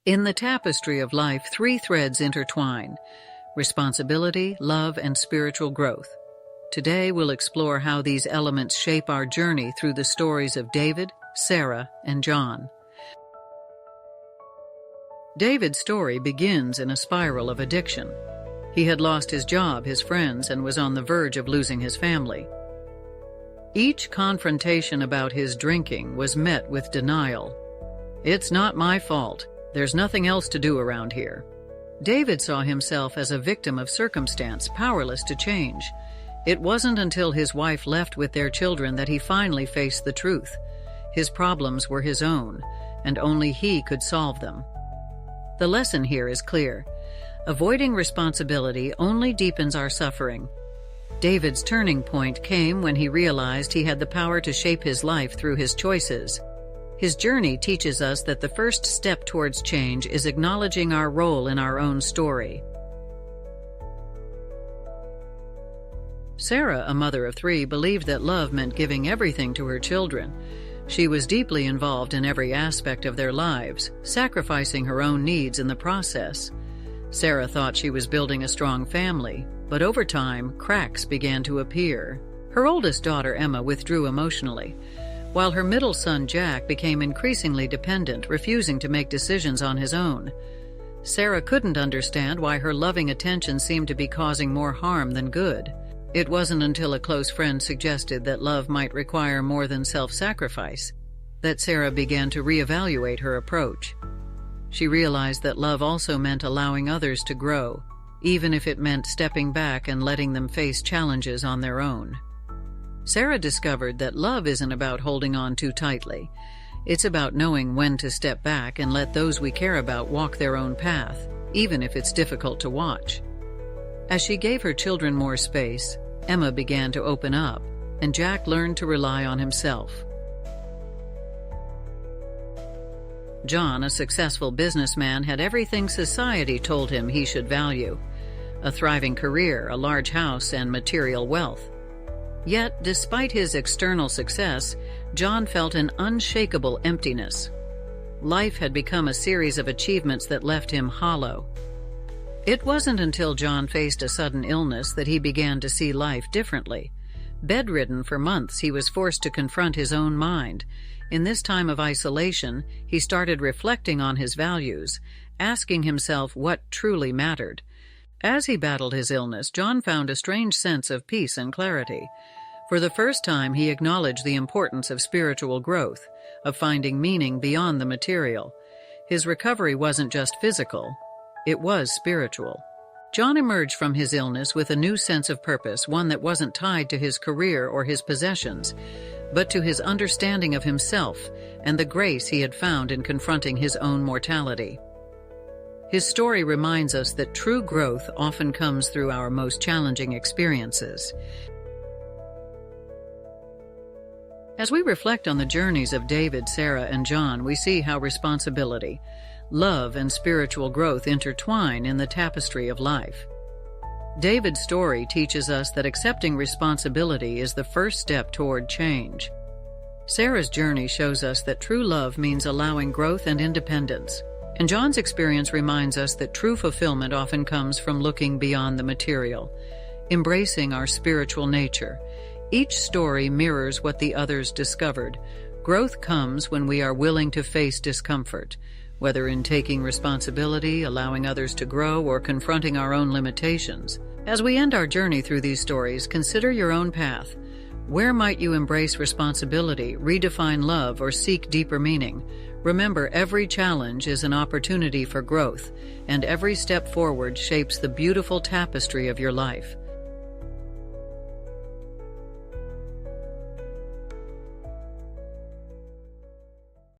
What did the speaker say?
In the tapestry of life, three threads intertwine: responsibility, love, and spiritual growth. Today we'll explore how these elements shape our journey through the stories of David, Sarah, and John. David's story begins in a spiral of addiction. He had lost his job, his friends, and was on the verge of losing his family. Each confrontation about his drinking was met with denial. "It's not my fault. There's nothing else to do around here." David saw himself as a victim of circumstance, powerless to change. It wasn't until his wife left with their children that he finally faced the truth. His problems were his own, and only he could solve them. The lesson here is clear. Avoiding responsibility only deepens our suffering. David's turning point came when he realized he had the power to shape his life through his choices. His journey teaches us that the first step towards change is acknowledging our role in our own story. Sarah, a mother of three, believed that love meant giving everything to her children. She was deeply involved in every aspect of their lives, sacrificing her own needs in the process. Sarah thought she was building a strong family, but over time, cracks began to appear. Her oldest daughter, Emma, withdrew emotionally, while her middle son, Jack, became increasingly dependent, refusing to make decisions on his own. Sarah couldn't understand why her loving attention seemed to be causing more harm than good. It wasn't until a close friend suggested that love might require more than self-sacrifice that Sarah began to reevaluate her approach. She realized that love also meant allowing others to grow, even if it meant stepping back and letting them face challenges on their own. Sarah discovered that love isn't about holding on too tightly. It's about knowing when to step back and let those we care about walk their own path, even if it's difficult to watch. As she gave her children more space, Emma began to open up, and Jack learned to rely on himself. John, a successful businessman, had everything society told him he should value: a thriving career, a large house, and material wealth. Yet, despite his external success, John felt an unshakable emptiness. Life had become a series of achievements that left him hollow. It wasn't until John faced a sudden illness that he began to see life differently. Bedridden for months, he was forced to confront his own mind. In this time of isolation, he started reflecting on his values, asking himself what truly mattered. As he battled his illness, John found a strange sense of peace and clarity. For the first time, he acknowledged the importance of spiritual growth, of finding meaning beyond the material. His recovery wasn't just physical, it was spiritual. John emerged from his illness with a new sense of purpose, one that wasn't tied to his career or his possessions, but to his understanding of himself and the grace he had found in confronting his own mortality. His story reminds us that true growth often comes through our most challenging experiences. As we reflect on the journeys of David, Sarah, and John, we see how responsibility, love, and spiritual growth intertwine in the tapestry of life. David's story teaches us that accepting responsibility is the first step toward change. Sarah's journey shows us that true love means allowing growth and independence. And John's experience reminds us that true fulfillment often comes from looking beyond the material, embracing our spiritual nature. Each story mirrors what the others discovered. Growth comes when we are willing to face discomfort, whether in taking responsibility, allowing others to grow, or confronting our own limitations. As we end our journey through these stories, consider your own path. Where might you embrace responsibility, redefine love, or seek deeper meaning? Remember, every challenge is an opportunity for growth, and every step forward shapes the beautiful tapestry of your life.